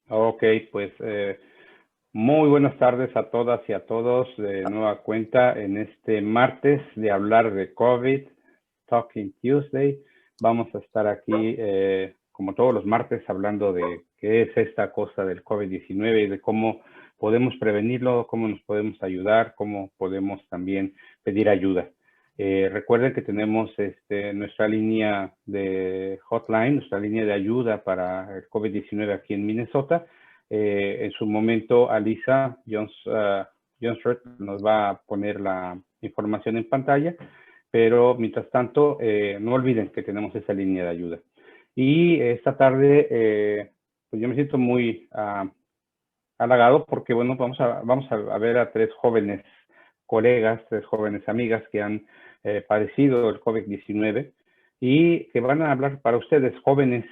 Ok, pues muy buenas tardes a todas y a todos de nueva cuenta en este martes de hablar de COVID, Talking Tuesday. Vamos a estar aquí como todos los martes hablando de qué es esta cosa del COVID-19 y de cómo podemos prevenirlo, cómo nos podemos ayudar, cómo podemos también pedir ayuda. Recuerden que tenemos nuestra línea de hotline, nuestra línea de ayuda para el COVID-19 aquí en Minnesota. En su momento, Alisa Johnsworth nos va a poner la información en pantalla, pero mientras tanto, no olviden que tenemos esa línea de ayuda. Y esta tarde, pues yo me siento muy halagado porque, bueno, vamos a ver a tres jóvenes colegas, tres jóvenes amigas que han padecido el COVID-19 y que van a hablar para ustedes, jóvenes,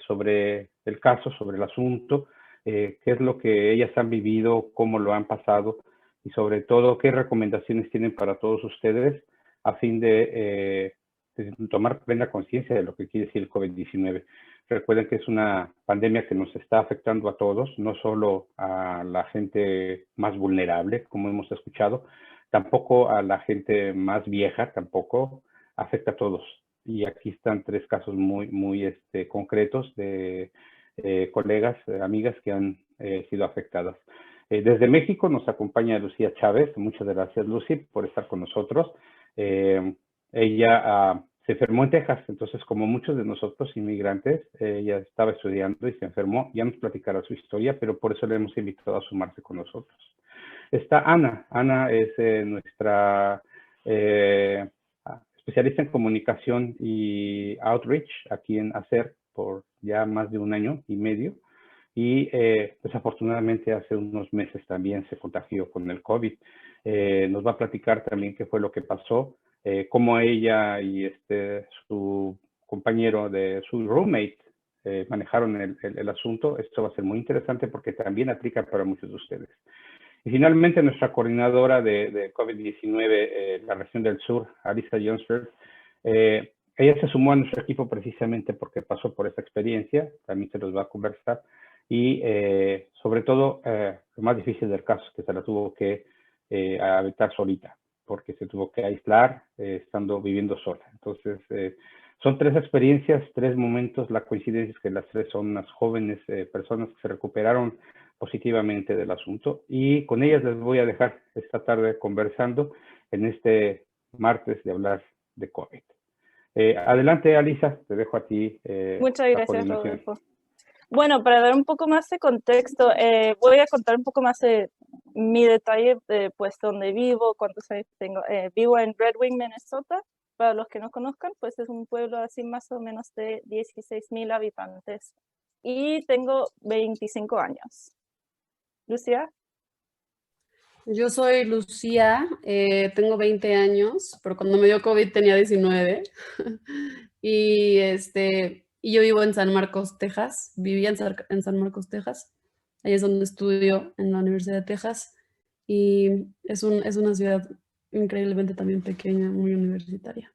sobre el caso, sobre el asunto, qué es lo que ellas han vivido, cómo lo han pasado y sobre todo qué recomendaciones tienen para todos ustedes a fin de tomar plena conciencia de lo que quiere decir el COVID-19. Recuerden que es una pandemia que nos está afectando a todos, no solo a la gente más vulnerable, como hemos escuchado, tampoco a la gente más vieja, tampoco afecta a todos. Y aquí están tres casos muy concretos de colegas, amigas que han sido afectadas. Desde México nos acompaña Lucía Chávez. Muchas gracias, Lucy, por estar con nosotros. Ella se enfermó en Texas, entonces como muchos de nosotros inmigrantes, ella estaba estudiando y se enfermó. Ya nos platicará su historia, pero por eso le hemos invitado a sumarse con nosotros. Está Ana. Ana es nuestra especialista en comunicación y outreach aquí en ACER por ya más de 1 año y medio. Y desafortunadamente hace unos meses también se contagió con el COVID. Nos va a platicar también qué fue lo que pasó, cómo ella y su compañero, su roommate, manejaron el asunto. Esto va a ser muy interesante porque también aplica para muchos de ustedes. Y finalmente nuestra coordinadora de COVID-19, la región del sur, Alisa Johnsworth, ella se sumó a nuestro equipo precisamente porque pasó por esa experiencia, también se los va a conversar, y sobre todo lo más difícil del caso es que se la tuvo que aventar solita, porque se tuvo que aislar estando viviendo sola. Entonces, son tres experiencias, tres momentos. La coincidencia es que las tres son unas jóvenes personas que se recuperaron positivamente del asunto y con ellas les voy a dejar esta tarde conversando en este martes de hablar de COVID. Adelante, Alisa, te dejo a ti Muchas la gracias, coordinación. Rodolfo. Bueno, para dar un poco más de contexto, voy a contar un poco más de mi detalle, pues donde vivo, cuántos años tengo. Vivo en Red Wing, Minnesota. Para los que no conozcan, pues es un pueblo así más o menos de 16,000 habitantes. Y tengo 25 años. Lucía. Yo soy Lucía, tengo 20 años, pero cuando me dio COVID tenía 19. y, y yo vivo en San Marcos, Texas. Vivía en San Marcos, Texas. Ahí es donde estudio en la Universidad de Texas. Y es una ciudad increíblemente también pequeña, muy universitaria.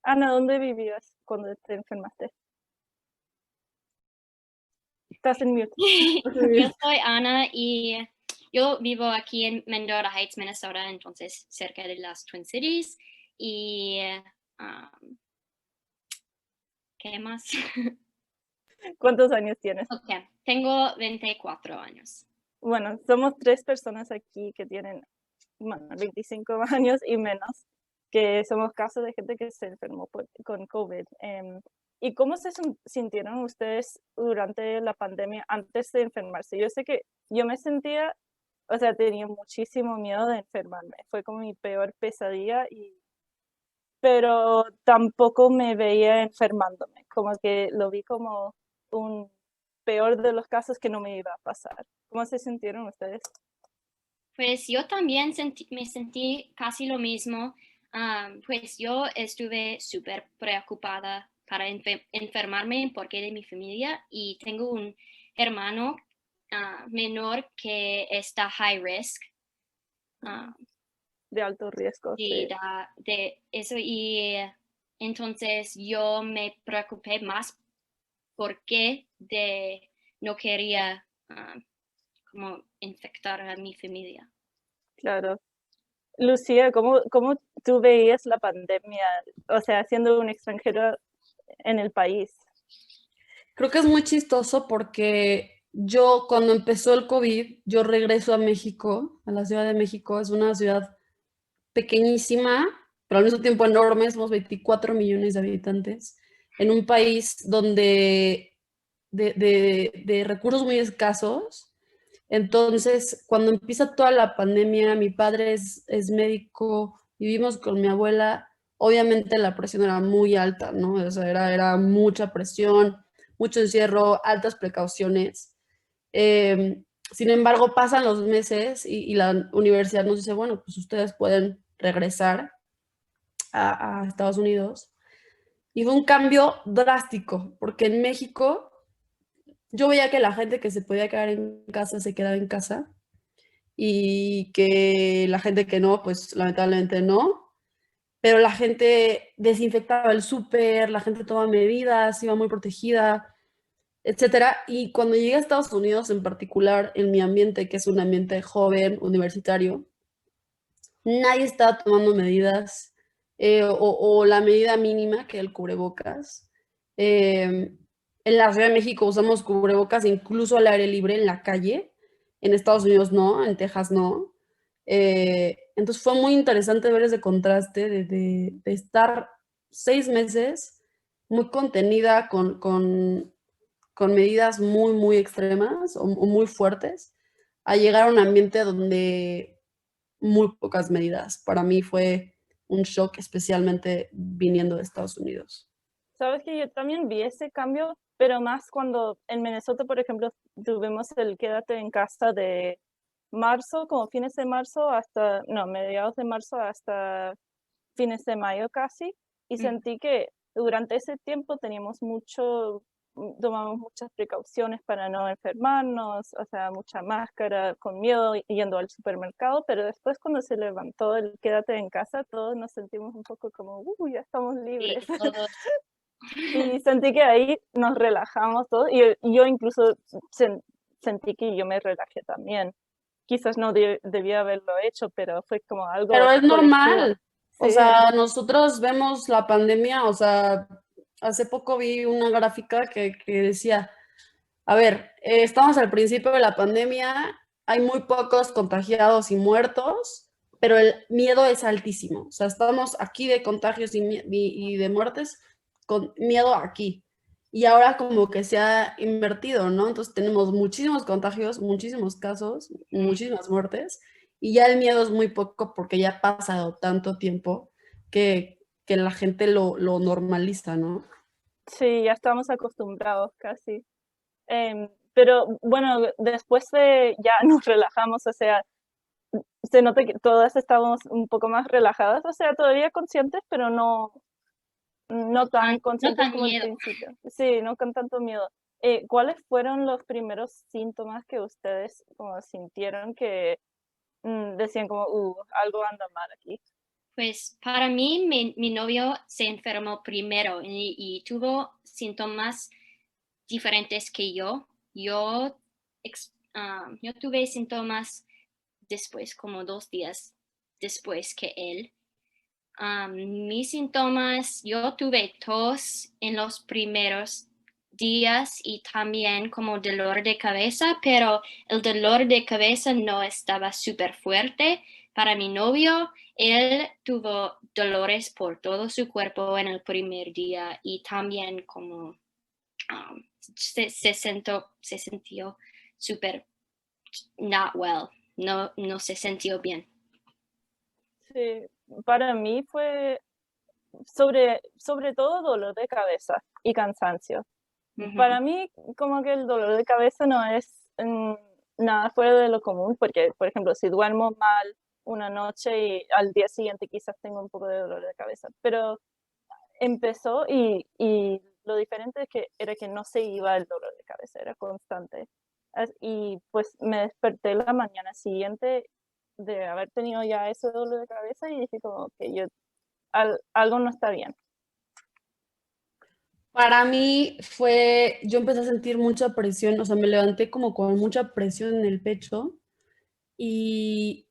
Ana, ¿dónde vivías cuando te enfermaste? Estás en mute. Yo soy Ana y yo vivo aquí en Mendota Heights, Minnesota, entonces cerca de las Twin Cities. Y ¿qué más? ¿Cuántos años tienes? Okay. Tengo 24 años. Bueno, somos tres personas aquí que tienen 25 años y menos, que somos casos de gente que se enfermó con COVID. ¿Y cómo se sintieron ustedes durante la pandemia antes de enfermarse? Yo sé que yo me sentía, o sea, tenía muchísimo miedo de enfermarme. Fue como mi peor pesadilla, pero tampoco me veía enfermándome. Como que lo vi como un peor de los casos que no me iba a pasar. ¿Cómo se sintieron ustedes? Pues yo también me sentí casi lo mismo. Pues yo estuve súper preocupada para enfermarme porque de mi familia y tengo un hermano menor que está high risk. De alto riesgo. Sí, de eso y entonces yo me preocupé más por qué no quería como infectar a mi familia. Claro. Lucía, ¿cómo tú veías la pandemia, o sea, siendo un extranjero en el país? Creo que es muy chistoso porque yo cuando empezó el COVID, yo regreso a México, a la Ciudad de México. Es una ciudad pequeñísima, pero al mismo tiempo enorme. Somos 24 millones de habitantes en un país donde de recursos muy escasos. Entonces, cuando empieza toda la pandemia, mi padre es médico, vivimos con mi abuela, obviamente la presión era muy alta, ¿no? O sea, era mucha presión, mucho encierro, altas precauciones. Sin embargo, pasan los meses y la universidad nos dice, bueno, pues ustedes pueden regresar a Estados Unidos. Y fue un cambio drástico, porque en México yo veía que la gente que se podía quedar en casa se quedaba en casa y que la gente que no, pues lamentablemente no. Pero la gente desinfectaba el súper, la gente tomaba medidas, iba muy protegida, etcétera. Y cuando llegué a Estados Unidos, en particular en mi ambiente, que es un ambiente joven, universitario, nadie estaba tomando medidas o la medida mínima que el cubrebocas. En la Ciudad de México usamos cubrebocas incluso al aire libre en la calle. En Estados Unidos no, en Texas no. Entonces fue muy interesante ver ese contraste de estar 6 meses muy contenida con medidas muy, muy extremas o muy fuertes, a llegar a un ambiente donde muy pocas medidas. Para mí fue un shock, especialmente viniendo de Estados Unidos. Sabes que yo también vi ese cambio, pero más cuando en Minnesota, por ejemplo, tuvimos el quédate en casa de marzo, como fines de marzo hasta, no, mediados de marzo hasta fines de mayo casi, y sentí que durante ese tiempo tomamos muchas precauciones para no enfermarnos, o sea, mucha máscara, con miedo yendo al supermercado, pero después cuando se levantó el quédate en casa, todos nos sentimos un poco como, ya estamos libres. Sí, todos. Y sentí que ahí nos relajamos todos, y yo incluso sentí que yo me relajé también. Quizás no debía haberlo hecho, pero fue como algo Pero es colectivo. normal. O Sí. sea, nosotros vemos la pandemia, o sea, hace poco vi una gráfica que decía, a ver, estamos al principio de la pandemia, hay muy pocos contagiados y muertos, pero el miedo es altísimo. O sea, estamos aquí de contagios y de muertes con miedo aquí. Y ahora como que se ha invertido, ¿no? Entonces tenemos muchísimos contagios, muchísimos casos, muchísimas muertes, y ya el miedo es muy poco porque ya ha pasado tanto tiempo que la gente lo normaliza, ¿no? Sí, ya estamos acostumbrados casi. Pero bueno, después de ya nos relajamos, o sea, se nota que todas estamos un poco más relajadas, o sea, todavía conscientes, pero no tan conscientes tan como al miedo. principio. Sí, no con tanto miedo. ¿Cuáles fueron los primeros síntomas que ustedes como sintieron que decían como, algo anda mal aquí? Pues para mí, mi novio se enfermó primero y tuvo síntomas diferentes que yo. Yo tuve síntomas después, como 2 días después que él. Mis síntomas, yo tuve tos en los primeros días y también como dolor de cabeza, pero el dolor de cabeza no estaba súper fuerte. Para mi novio, él tuvo dolores por todo su cuerpo en el primer día y también como se sintió súper not well, no se sintió bien. Sí, para mí fue sobre todo dolor de cabeza y cansancio. Para mí, como que el dolor de cabeza no es nada fuera de lo común, porque, por ejemplo, si duermo mal una noche y al día siguiente quizás tengo un poco de dolor de cabeza, pero empezó y lo diferente era que no se iba el dolor de cabeza, era constante. Y pues me desperté la mañana siguiente de haber tenido ya ese dolor de cabeza y dije como que algo no está bien. Para mí yo empecé a sentir mucha presión, o sea, me levanté como con mucha presión en el pecho y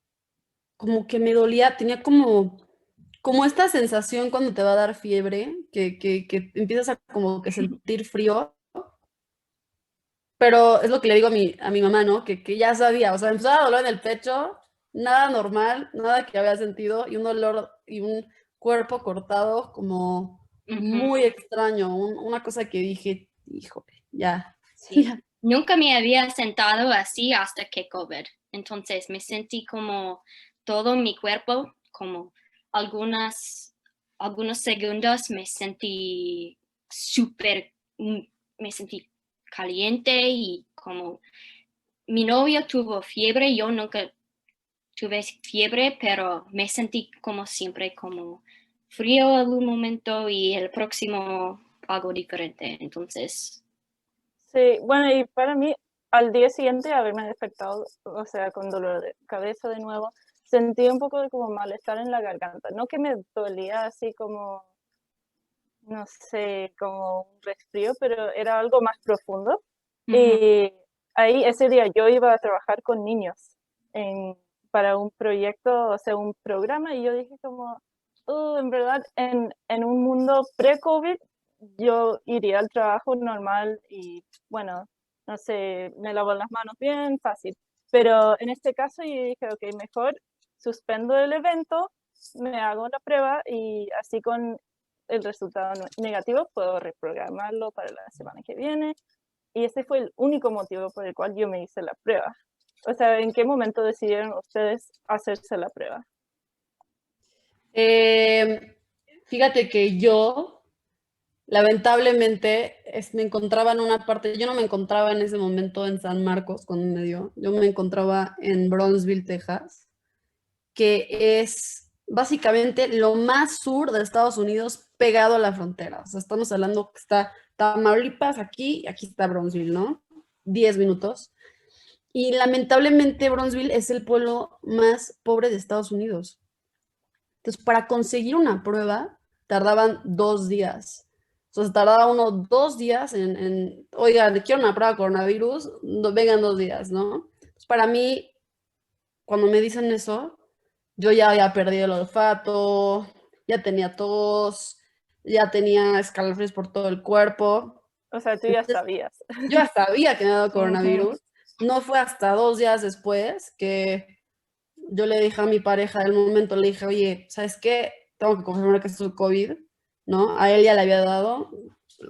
como que me dolía, tenía como esta sensación cuando te va a dar fiebre, que empiezas a como que sentir frío, pero es lo que le digo a mi mamá, ¿no? Que ya sabía, o sea, empezaba a doler en el pecho, nada normal, nada que había sentido, y un dolor y un cuerpo cortado como muy extraño, una cosa que dije, híjole, ya, Sí. ya. Nunca me había sentado así hasta que COVID. Entonces me sentí como todo mi cuerpo, como algunos segundos me sentí me sentí caliente y como mi novio tuvo fiebre, yo nunca tuve fiebre, pero me sentí como siempre como frío algún momento y el próximo algo diferente. Entonces, Sí, bueno, y para mí, al día siguiente haberme despertado, o sea, con dolor de cabeza de nuevo, sentí un poco de como malestar en la garganta. No que me dolía así como, no sé, como un resfrío, pero era algo más profundo. Y ahí ese día yo iba a trabajar con niños para un proyecto, o sea, un programa, y yo dije como, en verdad, en un mundo pre-COVID, yo iría al trabajo normal y, bueno, no sé, me lavo las manos bien, fácil. Pero en este caso yo dije, ok, mejor suspendo el evento, me hago la prueba y así con el resultado negativo puedo reprogramarlo para la semana que viene. Y ese fue el único motivo por el cual yo me hice la prueba. O sea, ¿en qué momento decidieron ustedes hacerse la prueba? Fíjate que yo, lamentablemente, me encontraba en una parte, yo no me encontraba en ese momento en San Marcos cuando me dio, yo me encontraba en Brownsville, Texas, que es básicamente lo más sur de Estados Unidos pegado a la frontera. O sea, estamos hablando que está Tamaulipas aquí y aquí está Brownsville, ¿no? 10 minutos. Y lamentablemente Brownsville es el pueblo más pobre de Estados Unidos. Entonces, para conseguir una prueba, tardaban 2 días. O sea, tardaba uno 2 días oiga, quiero una prueba de coronavirus, vengan 2 días, ¿no? Pues para mí, cuando me dicen eso, yo ya había perdido el olfato, ya tenía tos, ya tenía escalofríos por todo el cuerpo. O sea, tú ya sabías. Yo ya sabía que me había dado coronavirus. No fue hasta 2 días después que yo le dije a mi pareja del momento, le dije, oye, ¿sabes qué? Tengo que confirmar que es el COVID, ¿no? A él ya le había dado,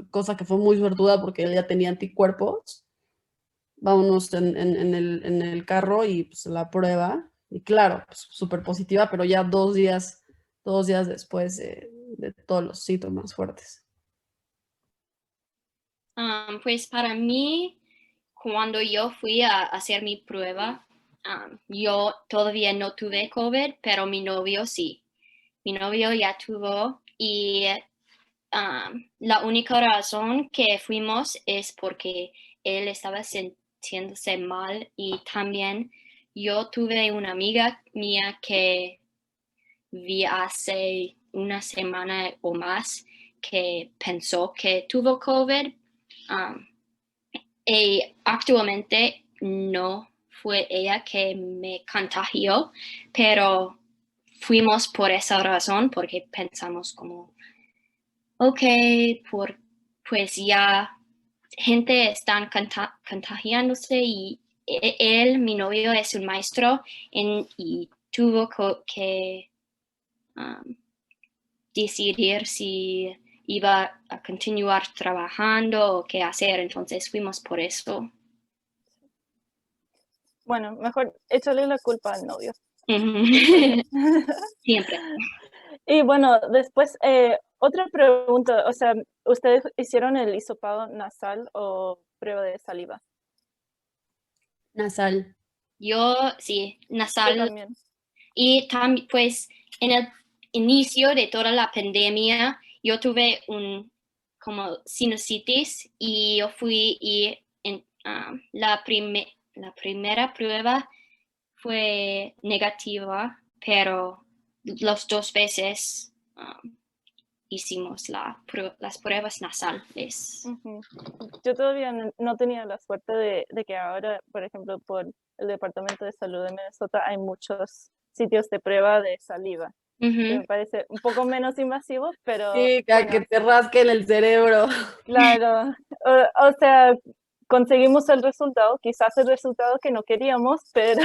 cosa que fue muy suertuda porque él ya tenía anticuerpos. Vámonos en el carro y pues la prueba. Y claro, pues, súper positiva, pero ya 2 días después de todos los síntomas fuertes. Pues para mí, cuando yo fui a hacer mi prueba, yo todavía no tuve COVID, pero mi novio sí. Mi novio ya tuvo y la única razón que fuimos es porque él estaba sintiéndose mal y también yo tuve una amiga mía que vi hace una semana o más que pensó que tuvo COVID. Y actualmente no fue ella que me contagió, pero fuimos por esa razón, porque pensamos como, ok, pues ya gente está contagiándose y él, mi novio, es un maestro y tuvo que decidir si iba a continuar trabajando o qué hacer, entonces fuimos por eso. Bueno, mejor échale la culpa al novio. Siempre. Y bueno, después, otra pregunta, o sea, ¿ustedes hicieron el hisopado nasal o prueba de saliva? Nasal. Yo sí, Yo nasal. también. Y también, pues, en el inicio de toda la pandemia, yo tuve como sinusitis y yo fui y la primera prueba fue negativa, pero las 2 veces hicimos las pruebas nasales. Yo todavía no tenía la suerte de que ahora, por ejemplo, por el Departamento de Salud de Minnesota hay muchos sitios de prueba de saliva. Que me parece un poco menos invasivo, pero Sí, bueno, que te rasquen el cerebro. claro, o sea, conseguimos el resultado, quizás el resultado que no queríamos, pero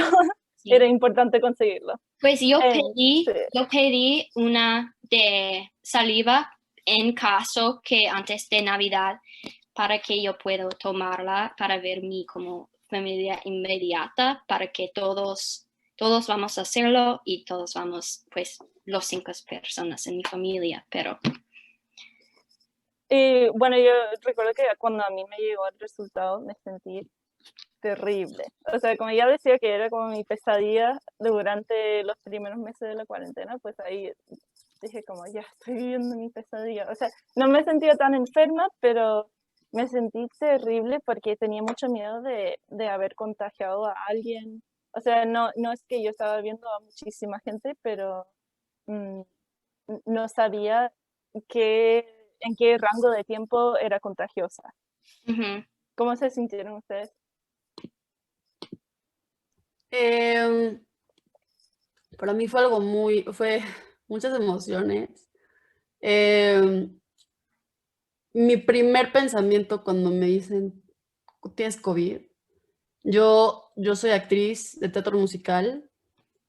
Sí. era importante conseguirlo. Pues yo Sí. pedí una de saliva en caso que antes de Navidad para que yo pueda tomarla para ver mi como familia inmediata, para que todos vamos a hacerlo y todos vamos, pues, los 5 personas en mi familia, pero... Y bueno, yo recuerdo que cuando a mí me llegó el resultado me sentí terrible. O sea, como ya decía que era como mi pesadilla durante los primeros meses de la cuarentena, pues ahí dije como, ya estoy viviendo mi pesadilla. O sea, no me sentía tan enferma, pero me sentí terrible porque tenía mucho miedo de haber contagiado a alguien. O sea, no es que yo estaba viendo a muchísima gente, pero no sabía en qué rango de tiempo era contagiosa. ¿Cómo se sintieron ustedes? Para mí fue algo fue muchas emociones. Mi primer pensamiento cuando me dicen, tienes COVID, yo soy actriz de teatro musical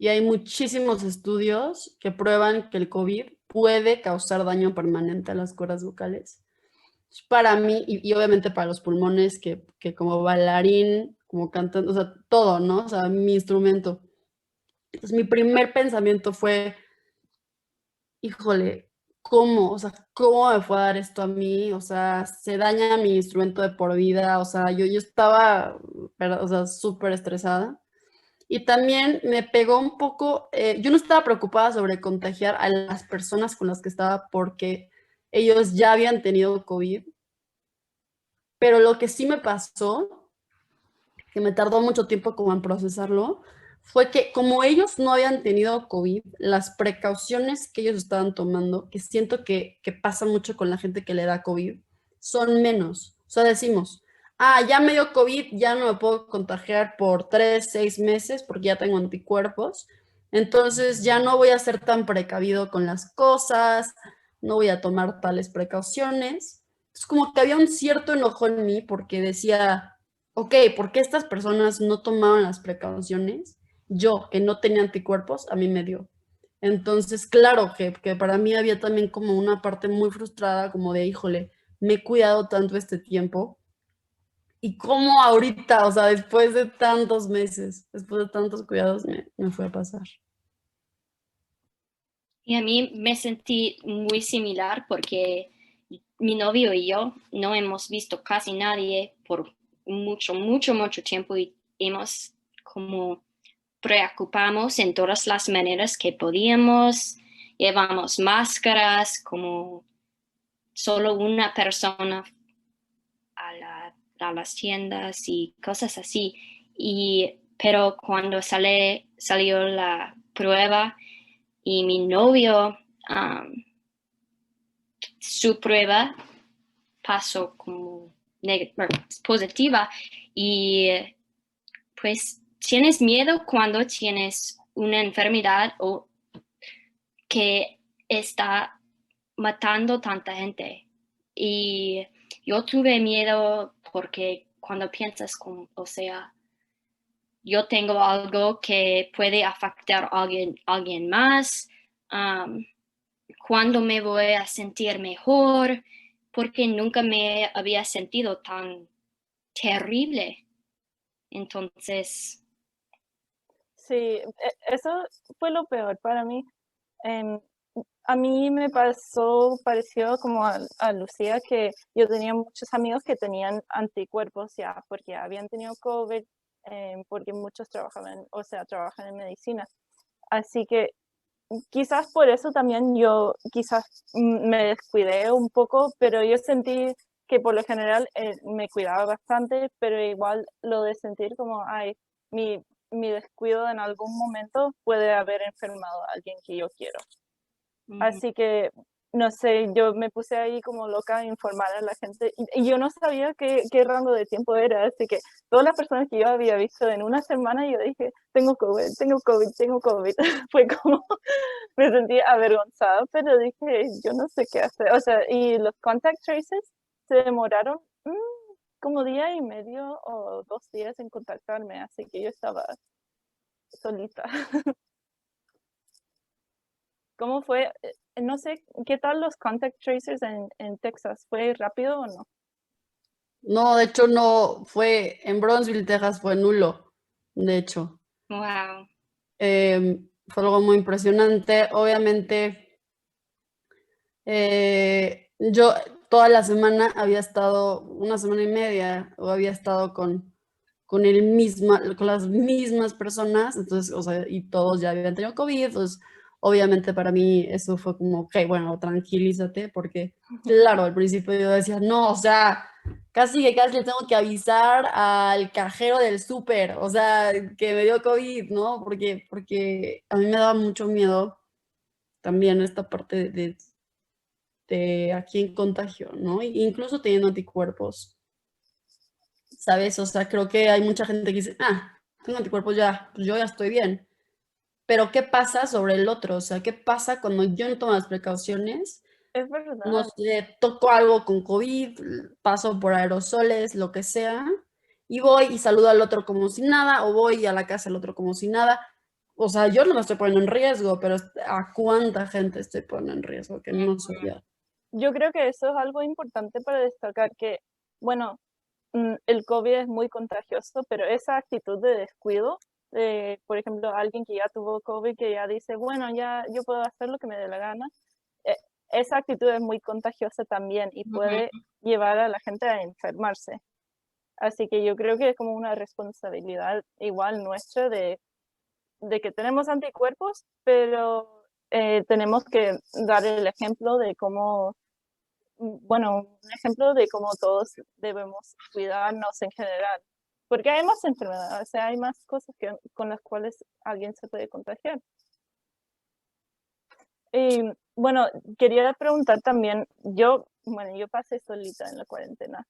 y hay muchísimos estudios que prueban que el COVID puede causar daño permanente a las cuerdas vocales. Para mí, y obviamente para los pulmones, que como bailarín, como cantante, o sea, todo, ¿no? O sea, mi instrumento. Entonces, mi primer pensamiento fue, híjole, ¿cómo? O sea, ¿cómo me fue a dar esto a mí? O sea, se daña mi instrumento de por vida. O sea, yo estaba, o sea, súper estresada. Y también me pegó un poco, yo no estaba preocupada sobre contagiar a las personas con las que estaba porque ellos ya habían tenido COVID. Pero lo que sí me pasó, que me tardó mucho tiempo como en procesarlo, fue que como ellos no habían tenido COVID, las precauciones que ellos estaban tomando, que siento que pasa mucho con la gente que le da COVID, son menos. O sea, decimos, ya me dio COVID, ya no me puedo contagiar por 3, 6 meses porque ya tengo anticuerpos. Entonces ya no voy a ser tan precavido con las cosas, no voy a tomar tales precauciones. Es como que había un cierto enojo en mí porque decía, ok, ¿por qué estas personas no tomaron las precauciones? Yo, que no tenía anticuerpos, a mí me dio. Entonces, claro que para mí había también como una parte muy frustrada, como de, híjole, me he cuidado tanto este tiempo. Y cómo ahorita, o sea, después de tantos meses, después de tantos cuidados, me fue a pasar. Y a mí me sentí muy similar porque mi novio y yo no hemos visto casi nadie por mucho tiempo y hemos como preocupamos en todas las maneras que podíamos, llevamos máscaras, como solo una persona a las tiendas y cosas así. Pero cuando salió la prueba y mi novio, su prueba pasó como positiva y pues tienes miedo cuando tienes una enfermedad o que está matando tanta gente. Y yo tuve miedo porque cuando piensas como, o sea, yo tengo algo que puede afectar a alguien más, cuándo me voy a sentir mejor, porque nunca me había sentido tan terrible. Entonces... Sí, eso fue lo peor para mí. A mí me pasó parecido como a Lucía, que yo tenía muchos amigos que tenían anticuerpos ya, porque habían tenido COVID, porque muchos trabajan en medicina. Así que quizás por eso también yo quizás me descuidé un poco, pero yo sentí que por lo general me cuidaba bastante, pero igual lo de sentir como, ay, mi descuido en algún momento puede haber enfermado a alguien que yo quiero. Así que no sé, yo me puse ahí como loca a informar a la gente y yo no sabía qué rango de tiempo era, así que todas las personas que yo había visto en una semana, yo dije, tengo COVID, tengo COVID, tengo COVID. Fue como, me sentí avergonzada, pero dije, yo no sé qué hacer. O sea, y los contact tracers se demoraron como día y medio o 2 días en contactarme, así que yo estaba solita. ¿Cómo fue? No sé, ¿qué tal los contact tracers en Texas? ¿Fue rápido o no? No, de hecho no, fue en Brownsville, Texas, fue nulo, de hecho. Wow. Fue algo muy impresionante. Obviamente, yo toda la semana había estado, una semana y media, o había estado con las mismas personas, entonces, o sea, y todos ya habían tenido COVID, entonces, obviamente para mí eso fue como, ok, bueno, tranquilízate, porque, claro, al principio yo decía, no, o sea, casi le tengo que avisar al cajero del súper, o sea, que me dio COVID, ¿no? Porque a mí me daba mucho miedo también esta parte de a quién contagio, ¿no? Incluso teniendo anticuerpos. ¿Sabes? O sea, creo que hay mucha gente que dice, tengo anticuerpos ya, pues yo ya estoy bien. Pero ¿qué pasa sobre el otro? O sea, ¿qué pasa cuando yo no tomo las precauciones? Es No verdad. sé, toco algo con COVID, paso por aerosoles, lo que sea, y voy y saludo al otro como si nada, o voy a la casa del otro como si nada. O sea, yo no me estoy poniendo en riesgo, pero ¿a cuánta gente estoy poniendo en riesgo que no soy yo? Yo creo que eso es algo importante para destacar que, bueno, el COVID es muy contagioso, pero esa actitud de descuido, por ejemplo, alguien que ya tuvo COVID, que ya dice, bueno, ya yo puedo hacer lo que me dé la gana, eh, esa actitud es muy contagiosa también y puede llevar a la gente a enfermarse. Así que yo creo que es como una responsabilidad igual nuestra de que tenemos anticuerpos, pero tenemos que dar el ejemplo de cómo, bueno, un ejemplo de cómo todos debemos cuidarnos en general, porque hay más enfermedades, o sea, hay más cosas con las cuales alguien se puede contagiar. Y bueno, quería preguntar también, yo pasé solita en la cuarentena.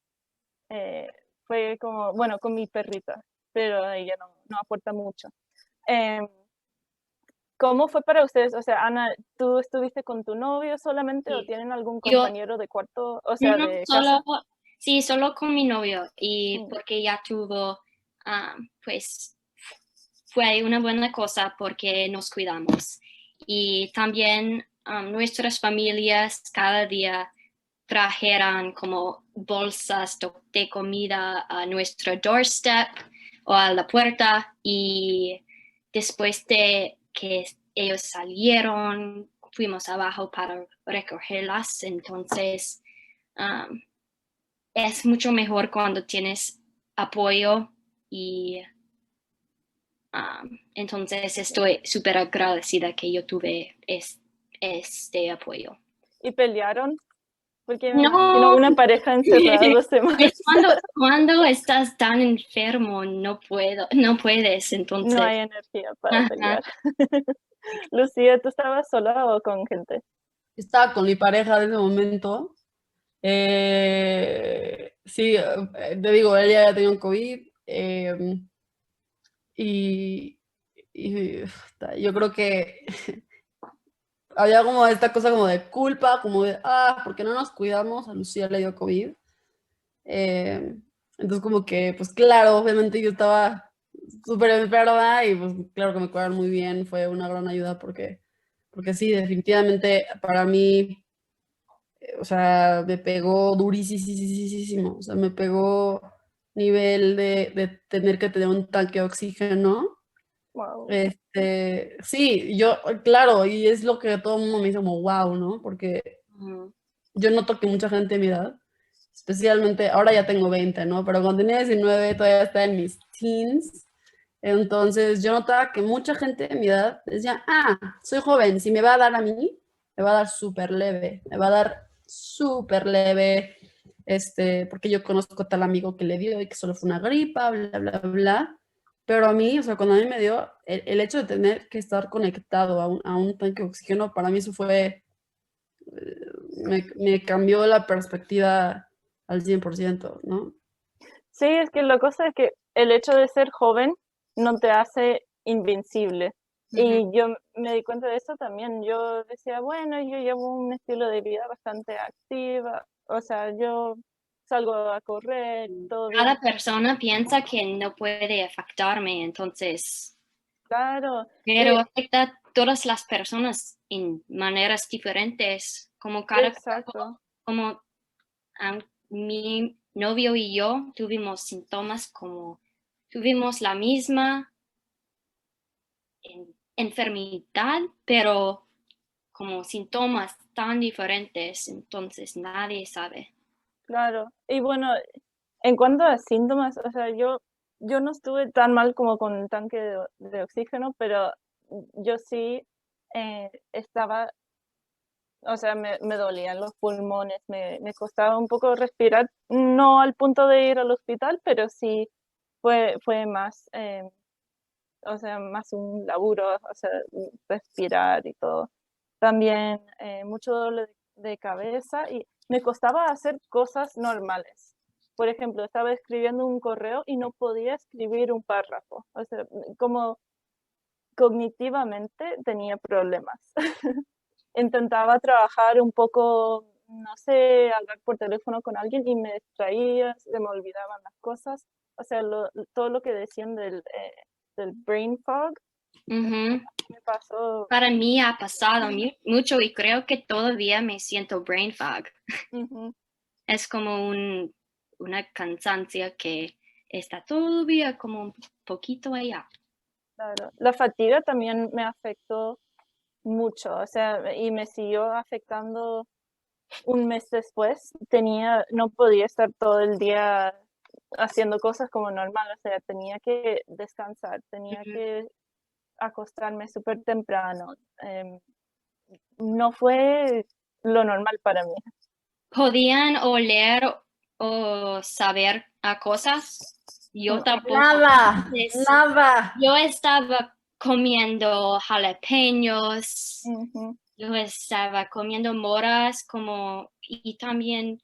Fue como, bueno, con mi perrita, pero ella no aporta mucho. Em, ¿Cómo fue para ustedes? O sea, Ana, ¿tú estuviste con tu novio solamente o Sí. tienen algún Yo, compañero de cuarto, o sea, no, de casa? solo con mi novio y Mm. porque ya tuvo, pues fue una buena cosa porque nos cuidamos. Y también nuestras familias cada día trajeran como bolsas de comida a nuestro doorstep o a la puerta y después de que ellos salieron, fuimos abajo para recogerlas. Entonces, es mucho mejor cuando tienes apoyo y entonces estoy súper agradecida que yo tuve este apoyo. ¿Y pelearon? Porque me imagino No, una pareja encerrada 2 semanas. es cuando estás tan enfermo, no puedes, No entonces. hay energía para Ajá. pelear. Lucía, ¿tú estabas sola o con gente? Estaba con mi pareja de ese momento. Sí, te digo, él ya había tenido COVID. Y, yo creo que había como esta cosa como de culpa, como de, ¿por qué no nos cuidamos? A Lucía le dio COVID. Entonces como que, pues claro, obviamente yo estaba súper enferma y pues claro que me cuidaron muy bien, fue una gran ayuda porque sí, definitivamente para mí, o sea, me pegó durísimo, o sea, me pegó nivel de tener que tener un tanque de oxígeno. Wow. Sí, yo, claro, y es lo que todo el mundo me dice como, wow, ¿no? Porque yo noto que mucha gente de mi edad, especialmente, ahora ya tengo 20, ¿no? Pero cuando tenía 19 todavía estaba en mis teens. Entonces yo notaba que mucha gente de mi edad decía, soy joven, si me va a dar a mí, me va a dar súper leve, me va a dar súper leve, porque yo conozco tal amigo que le dio y que solo fue una gripa, bla, bla, bla. Pero a mí, o sea, cuando a mí me dio, el hecho de tener que estar conectado a un tanque de oxígeno, para mí eso fue me cambió la perspectiva al 100%, ¿no? Sí, es que la cosa es que el hecho de ser joven no te hace invencible. Y yo me di cuenta de eso también. Yo decía, bueno, yo llevo un estilo de vida bastante activa. O sea, yo salgo a correr, todo bien. Cada persona piensa que no puede afectarme, entonces, Claro. pero afecta a todas las personas en maneras diferentes, como cada Exacto. como mi novio y yo tuvimos síntomas como tuvimos la misma enfermedad, pero como síntomas tan diferentes, entonces nadie sabe. Claro. Y bueno, en cuanto a síntomas, o sea, yo no estuve tan mal como con un tanque de oxígeno, pero yo sí estaba, o sea, me dolían los pulmones, me costaba un poco respirar, no al punto de ir al hospital, pero sí fue más, o sea, más un laburo, o sea, respirar y todo. También mucho dolor de cabeza y me costaba hacer cosas normales. Por ejemplo, estaba escribiendo un correo y no podía escribir un párrafo. O sea, como cognitivamente tenía problemas. Intentaba trabajar un poco, no sé, hablar por teléfono con alguien y me distraía, se me olvidaban las cosas. O sea, todo lo que decían del brain fog Ujú. me pasó. Para mí ha pasado mucho y creo que todavía me siento brain fog. Ujú. Es como una cansancio que está todavía como un poquito allá. Claro. La fatiga también me afectó mucho, o sea, y me siguió afectando un mes después. No podía estar todo el día haciendo cosas como normal, o sea, tenía que descansar, tenía Ujú. que acostarme súper temprano. No fue lo normal para mí. ¿Podían oler o saber a cosas? Yo No. tampoco. Nada, nada. Yo estaba comiendo jalapeños, Ujú. yo estaba comiendo moras y también,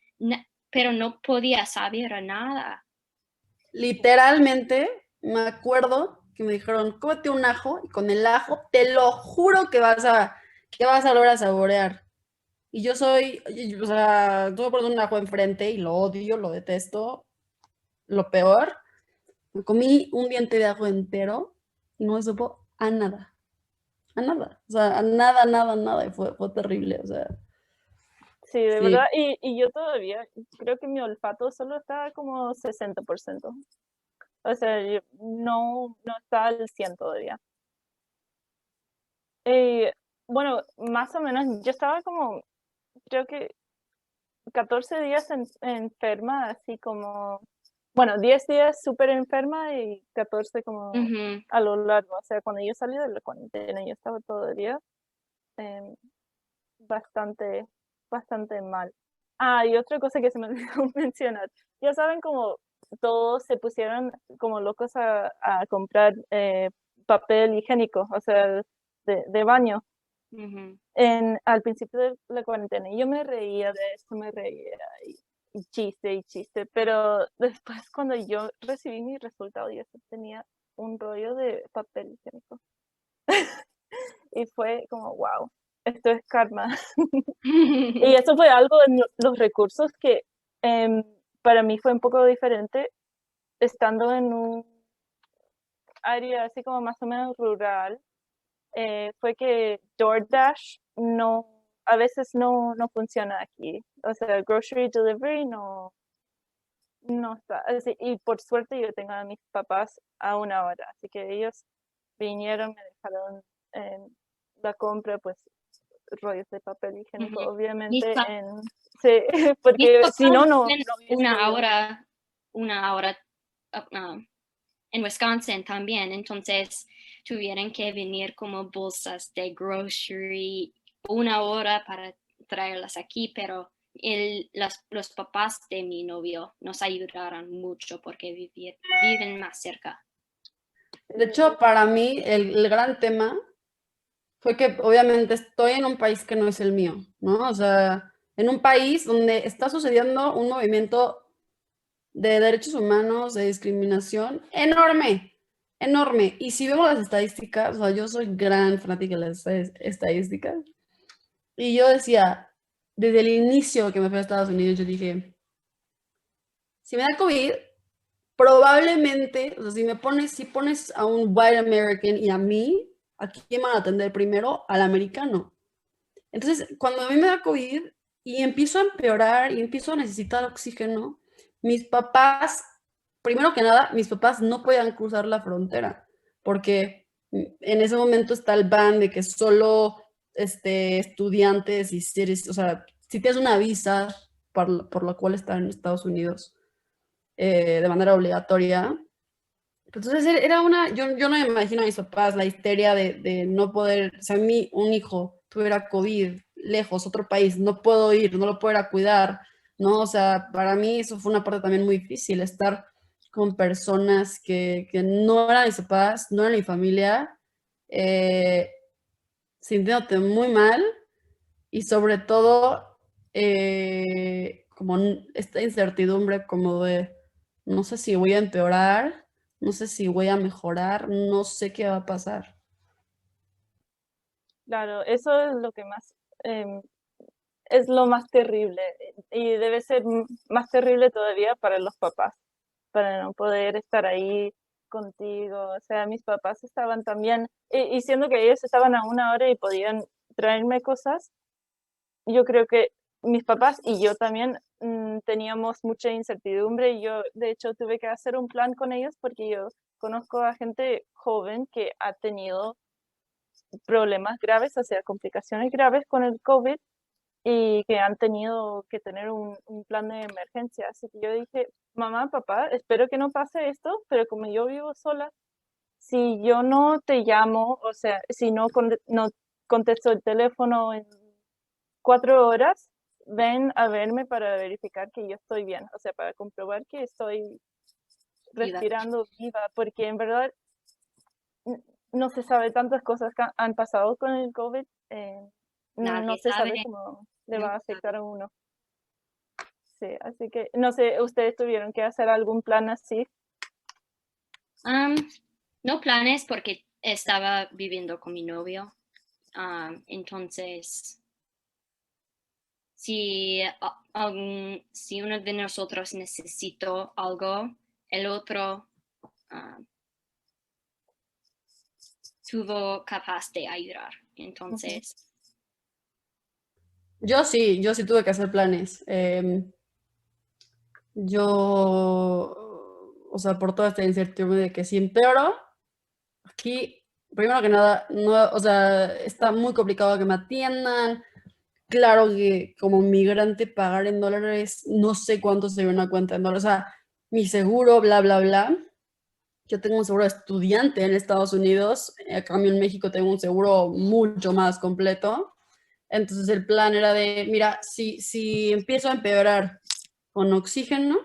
pero no podía saber a nada. Literalmente, me acuerdo que me dijeron, cómete un ajo, y con el ajo, te lo juro que vas a volver a saborear. Y yo soy, o sea, tú me pones un ajo enfrente y lo odio, lo detesto, lo peor. Me comí un diente de ajo entero y no me supo a nada. A nada. O sea, a nada, nada, nada. Y fue terrible. O sea, Sí, de sí. verdad, y yo todavía creo que mi olfato solo está como 60%. O sea, no está al 100 todavía. Bueno, más o menos, yo estaba como, creo que 14 días enferma, así como, bueno, 10 días súper enferma y 14 como Ujú. a lo largo. O sea, cuando yo salí de la cuarentena, yo estaba todavía em, bastante, bastante mal. Ah, y otra cosa que se me olvidó mencionar. Ya saben como todos se pusieron como locos a comprar papel higiénico, o sea, de baño Ujú. al principio de la cuarentena. Y yo me reía de esto, me reía y chiste, pero después cuando yo recibí mi resultado, yo tenía un rollo de papel higiénico. Y fue como, wow, esto es karma. Y eso fue algo en los recursos que para mí fue un poco diferente estando en un área así como más o menos rural. Fue que DoorDash a veces no funciona aquí. O sea, grocery delivery no está. Y por suerte yo tengo a mis papás a una hora, así que ellos vinieron, me dejaron la compra, pues rollos de papel higiénico, Ujú. Mis, obviamente, pa- sí, mis porque papás si no, viven no hubiese podido. una hora en Wisconsin también, entonces tuvieron que venir como bolsas de grocery una hora para traerlas aquí, pero los papás de mi novio nos ayudaron mucho porque viven más cerca. De hecho, para mí, el gran tema fue que obviamente estoy en un país que no es el mío, ¿no? O sea, en un país donde está sucediendo un movimiento de derechos humanos, de discriminación enorme, enorme. Y si vemos las estadísticas, o sea, yo soy gran fanática de las estadísticas, y yo decía, desde el inicio que me fui a Estados Unidos, yo dije, si me da COVID, probablemente, o sea, si pones a un white American y a mí, ¿a quién van a atender primero? Al americano. Entonces, cuando a mí me da COVID y empiezo a empeorar y empiezo a necesitar oxígeno, mis papás, primero que nada, mis papás no podían cruzar la frontera, porque en ese momento está el ban de que solo estudiantes y seres, o sea, si tienes una visa por la cual estar en Estados Unidos de manera obligatoria, entonces era yo no me imagino a mis papás la histeria de no poder, o sea, un hijo tuviera COVID lejos, otro país, no puedo ir, no lo puedo ir a cuidar, ¿no? O sea, para mí eso fue una parte también muy difícil, estar con personas que no eran mis papás, no eran mi familia, eh, sintiéndote muy mal y sobre todo como esta incertidumbre como de no sé si voy a empeorar, no sé si voy a mejorar, no sé qué va a pasar. Claro, eso es lo que más, es lo más terrible y debe ser más terrible todavía para los papás, para no poder estar ahí contigo. O sea, mis papás estaban también, y siendo que ellos estaban a una hora y podían traerme cosas, yo creo que mis papás y yo también teníamos mucha incertidumbre y yo de hecho tuve que hacer un plan con ellos porque yo conozco a gente joven que ha tenido problemas graves, o sea, complicaciones graves con el COVID y que han tenido que tener un plan de emergencia. Así que yo dije, mamá, papá, espero que no pase esto, pero como yo vivo sola, si yo no te llamo, o sea, si no contesto el teléfono en 4 horas, ven a verme para verificar que yo estoy bien, o sea, para comprobar que estoy respirando viva, porque en verdad no se sabe tantas cosas que han pasado con el COVID, no Nadie se sabe. sabe cómo le va a Nunca. afectar a uno. Sí, así que no sé, ¿ustedes tuvieron que hacer algún plan así? No planes porque estaba viviendo con mi novio. Entonces, si uno de nosotros necesitó algo, el otro tuvo capaz de ayudar. Entonces, Yo sí tuve que hacer planes. O sea, por toda esta incertidumbre de que si empeoro, aquí, primero que nada, no, o sea, está muy complicado que me atiendan. Claro que como migrante pagar en dólares, no sé cuánto se ve una cuenta en dólares. O sea, mi seguro, bla, bla, bla. Yo tengo un seguro de estudiante en Estados Unidos, a cambio en México tengo un seguro mucho más completo. Entonces el plan era de, mira, si empiezo a empeorar con oxígeno,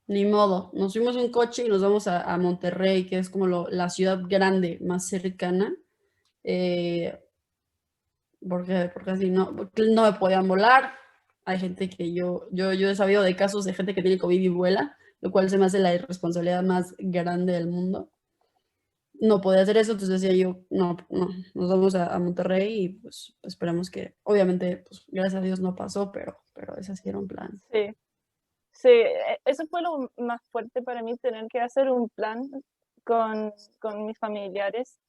ni modo, nos fuimos en un coche y nos vamos a Monterrey, que es como la ciudad grande más cercana, porque así no me podían volar. Hay gente que yo he sabido de casos de gente que tiene COVID y vuela, lo cual se me hace la irresponsabilidad más grande del mundo. No podía hacer eso, entonces decía yo, no, nos vamos a Monterrey y pues esperamos que, obviamente, pues gracias a Dios no pasó, pero ese sí era un plan. Sí, sí, eso fue lo más fuerte para mí, tener que hacer un plan con mis familiares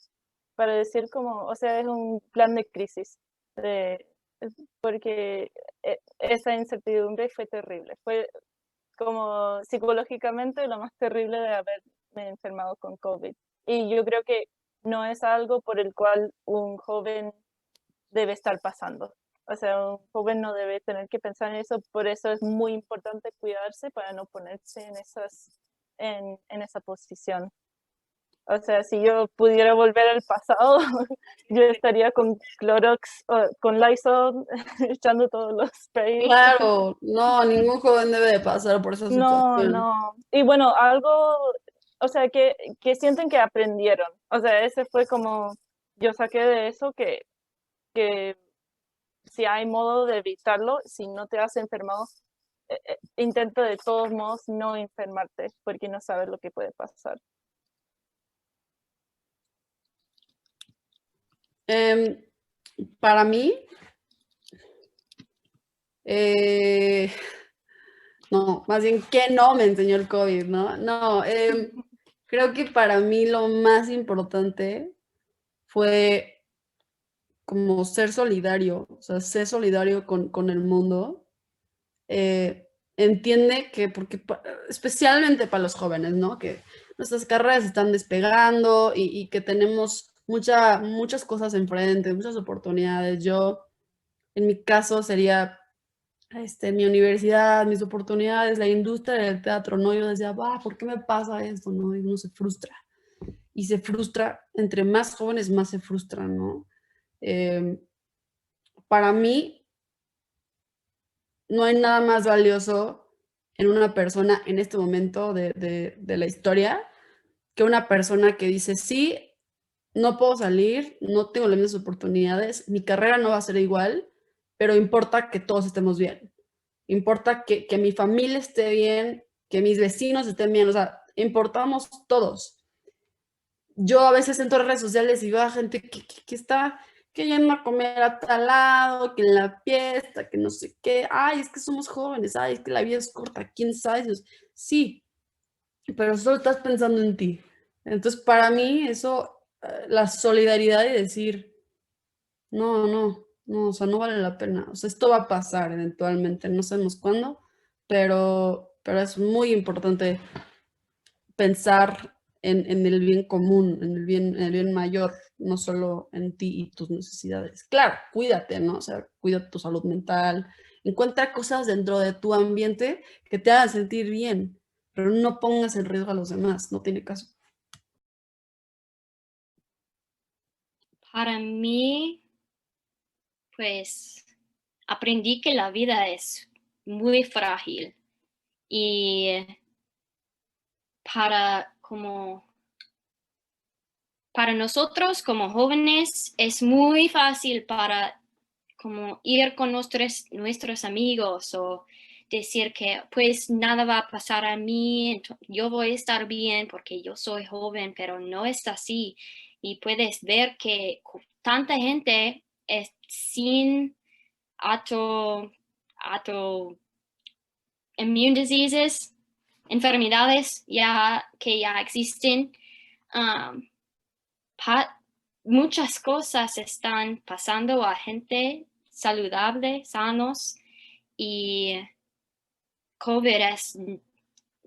para decir como, o sea, es un plan de crisis, porque esa incertidumbre fue terrible, fue como psicológicamente lo más terrible de haberme enfermado con COVID. Y yo creo que no es algo por el cual un joven debe estar pasando. O sea, un joven no debe tener que pensar en eso, por eso es muy importante cuidarse para no ponerse en esa posición. O sea, si yo pudiera volver al pasado, yo estaría con Clorox, con Lysol, echando todos los sprays. Claro, no, ningún joven debe de pasar por esa No, situación. no. Y bueno, algo, o sea, que sienten que aprendieron. O sea, ese fue como, yo saqué de eso que si hay modo de evitarlo, si no te has enfermado, intenta de todos modos no enfermarte, porque no sabes lo que puede pasar. Para mí, no, más bien que no me enseñó el COVID, ¿no? No, creo que para mí lo más importante fue como ser solidario, o sea, ser solidario con el mundo. Entiende que, porque especialmente para los jóvenes, ¿no? Que nuestras carreras están despegando y que tenemos muchas cosas enfrente, muchas oportunidades. Yo, en mi caso, sería mi universidad, mis oportunidades, la industria del teatro, ¿no? Yo decía, ¿por qué me pasa esto, no? Y uno se frustra. Y se frustra, entre más jóvenes, más se frustran, ¿no? Para mí, no hay nada más valioso en una persona en este momento de la historia que una persona que dice, sí, no puedo salir, no tengo las mismas oportunidades, mi carrera no va a ser igual, pero importa que todos estemos bien. Importa que mi familia esté bien, que mis vecinos estén bien, o sea, importamos todos. Yo a veces entro en redes sociales y veo a gente que está yendo a comer a tal lado, que en la fiesta, que no sé qué, ay, es que somos jóvenes, ay, es que la vida es corta, ¿quién sabe? Sí, pero solo estás pensando en ti. Entonces, para mí, eso, la solidaridad y decir, no, o sea, no vale la pena. O sea, esto va a pasar eventualmente, no sabemos cuándo, pero es muy importante pensar en el bien común, en el bien mayor, no solo en ti y tus necesidades. Claro, cuídate, ¿no? O sea, cuida tu salud mental, encuentra cosas dentro de tu ambiente que te hagan sentir bien, pero no pongas en riesgo a los demás, no tiene caso. Para mí, pues aprendí que la vida es muy frágil y para nosotros como jóvenes es muy fácil para como ir con nuestros amigos o decir que pues nada va a pasar a mí, yo voy a estar bien porque yo soy joven, pero no es así. Y puedes ver que tanta gente es sin immune diseases, enfermedades que ya existen. Muchas cosas están pasando a gente saludable, sanos, y COVID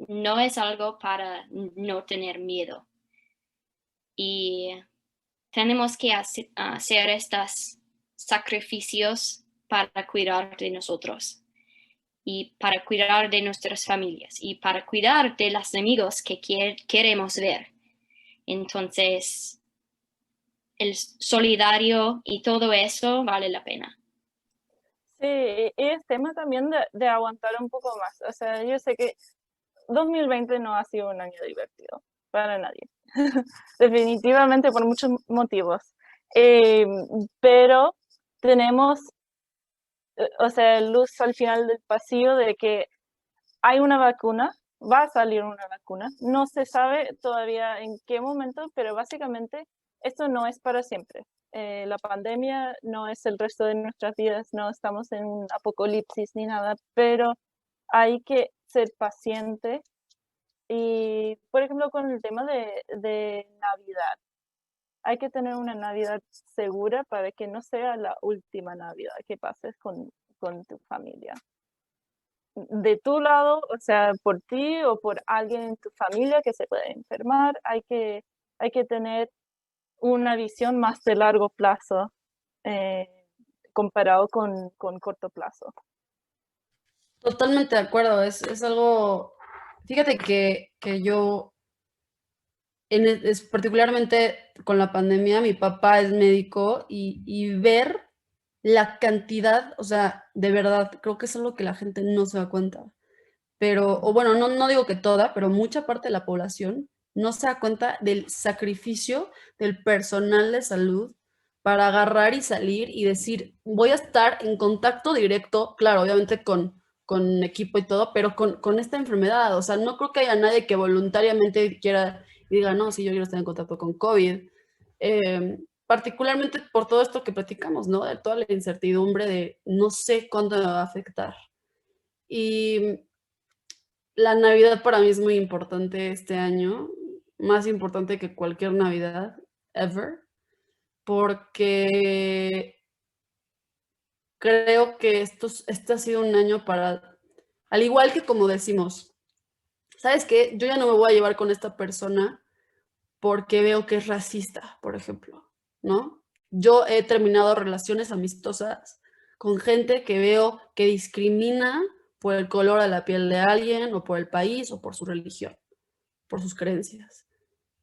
no es algo para no tener miedo. Y tenemos que hacer estos sacrificios para cuidar de nosotros y para cuidar de nuestras familias y para cuidar de los amigos que queremos ver. Entonces, el solidario y todo eso vale la pena. Sí, y es tema también de aguantar un poco más. O sea, yo sé que 2020 no ha sido un año divertido para nadie. Definitivamente por muchos motivos. Pero tenemos, o sea, luz al final del pasillo de que hay una vacuna, va a salir una vacuna. No se sabe todavía en qué momento, pero básicamente esto no es para siempre. La pandemia no es el resto de nuestras vidas, no estamos en un apocalipsis ni nada, pero hay que ser paciente. Y, por ejemplo, con el tema de Navidad, hay que tener una Navidad segura para que no sea la última Navidad que pases con tu familia. De tu lado, o sea, por ti o por alguien en tu familia que se puede enfermar, hay que tener una visión más de largo plazo comparado con corto plazo. Totalmente de acuerdo, es algo, fíjate que yo, particularmente con la pandemia, mi papá es médico y ver la cantidad, o sea, de verdad, creo que es algo que la gente no se da cuenta, pero, o bueno, no digo que toda, pero mucha parte de la población no se da cuenta del sacrificio del personal de salud para agarrar y salir y decir, voy a estar en contacto directo, claro, obviamente con equipo y todo, pero con esta enfermedad. O sea, no creo que haya nadie que voluntariamente quiera y diga, no, sí, yo quiero estar en contacto con COVID. Particularmente por todo esto que platicamos, ¿no? De toda la incertidumbre de no sé cuándo me va a afectar. Y la Navidad para mí es muy importante este año, más importante que cualquier Navidad ever, porque creo que este ha sido un año para, al igual que como decimos, ¿sabes qué? Yo ya no me voy a llevar con esta persona porque veo que es racista, por ejemplo, ¿no? Yo he terminado relaciones amistosas con gente que veo que discrimina por el color de la piel de alguien o por el país o por su religión, por sus creencias.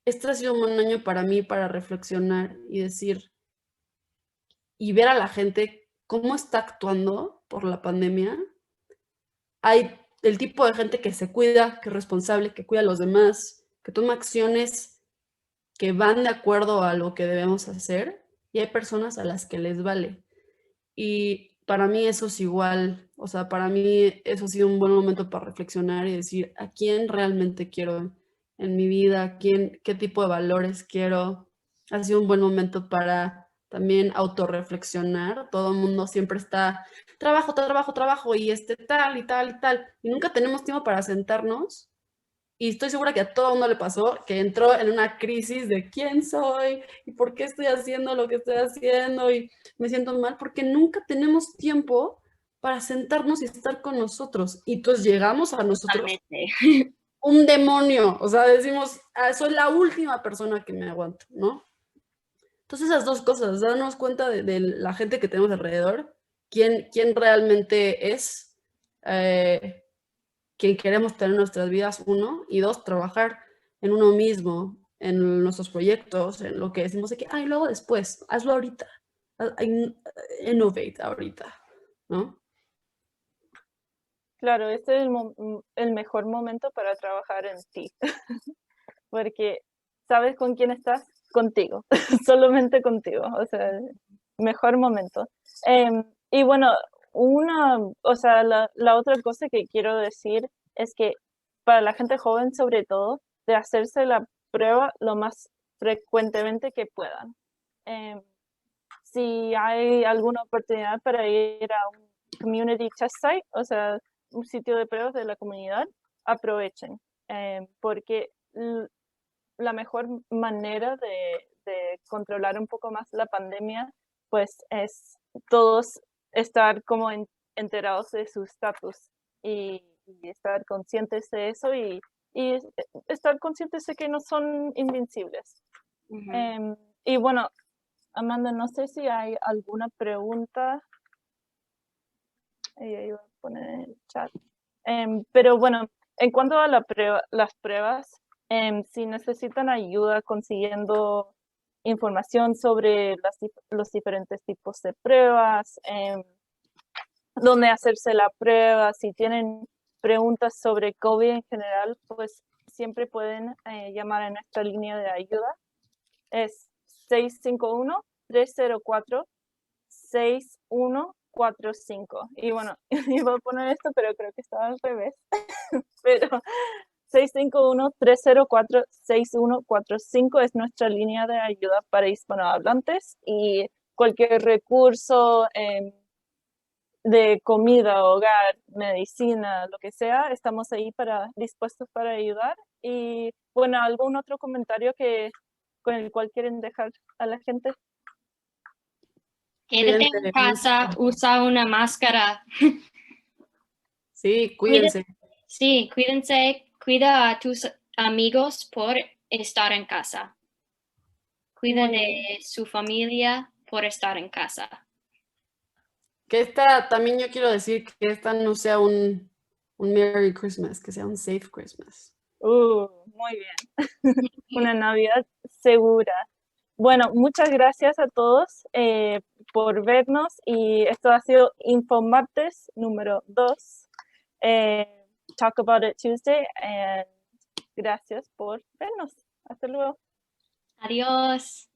Este ha sido un buen año para mí para reflexionar y decir, y ver a la gente cómo está actuando por la pandemia. Hay el tipo de gente que se cuida, que es responsable, que cuida a los demás, que toma acciones que van de acuerdo a lo que debemos hacer, y hay personas a las que les vale. Y para mí eso es igual, o sea, para mí eso ha sido un buen momento para reflexionar y decir a quién realmente quiero en mi vida, qué tipo de valores quiero. Ha sido un buen momento para también autorreflexionar. Todo el mundo siempre está trabajo, trabajo, trabajo y tal y tal y tal. Y nunca tenemos tiempo para sentarnos. Y estoy segura que a todo el mundo le pasó que entró en una crisis de quién soy y por qué estoy haciendo lo que estoy haciendo y me siento mal porque nunca tenemos tiempo para sentarnos y estar con nosotros. Y entonces llegamos a nosotros Totalmente. un demonio, o sea, decimos, soy la última persona que me aguanto, ¿no? Entonces esas dos cosas, darnos cuenta de la gente que tenemos alrededor, quién realmente es, quien queremos tener en nuestras vidas, uno, y dos, trabajar en uno mismo, en nuestros proyectos, en lo que decimos de que, ay, luego después, hazlo ahorita, innovate ahorita, ¿no? Claro, este es el mejor momento para trabajar en ti, porque sabes con quién estás, contigo, solamente contigo, o sea, mejor momento. Y bueno, o sea, la otra cosa que quiero decir es que para la gente joven, sobre todo, de hacerse la prueba lo más frecuentemente que puedan. Si hay alguna oportunidad para ir a un community test site, o sea, un sitio de pruebas de la comunidad, aprovechen, porque la mejor manera de controlar un poco más la pandemia, pues es todos estar como enterados de su estatus y estar conscientes de eso y estar conscientes de que no son invencibles. Y bueno, Amanda, no sé si hay alguna pregunta. Ella iba a poner en el chat. Pero bueno, en cuanto a las pruebas, si necesitan ayuda consiguiendo información sobre los diferentes tipos de pruebas, dónde hacerse la prueba, si tienen preguntas sobre COVID en general, pues siempre pueden llamar a nuestra línea de ayuda. Es 651-304-6145. Y bueno, iba a poner esto, pero creo que estaba al revés. Pero 651-304-6145 es nuestra línea de ayuda para hispanohablantes y cualquier recurso de comida, hogar, medicina, lo que sea, estamos ahí dispuestos para ayudar. Y bueno, ¿algún otro comentario con el cual quieren dejar a la gente? Quédate en casa, usa una máscara. Sí, cuídense. Sí, cuídense, cuida a tus amigos por estar en casa. Cuida de su familia por estar en casa. Que también yo quiero decir que esta no sea un Merry Christmas, que sea un Safe Christmas. Muy bien. Una Navidad segura. Bueno, muchas gracias a todos por vernos y esto ha sido InfoMartes número 2. Talk About It Tuesday. Gracias por vernos. Hasta luego. Adiós.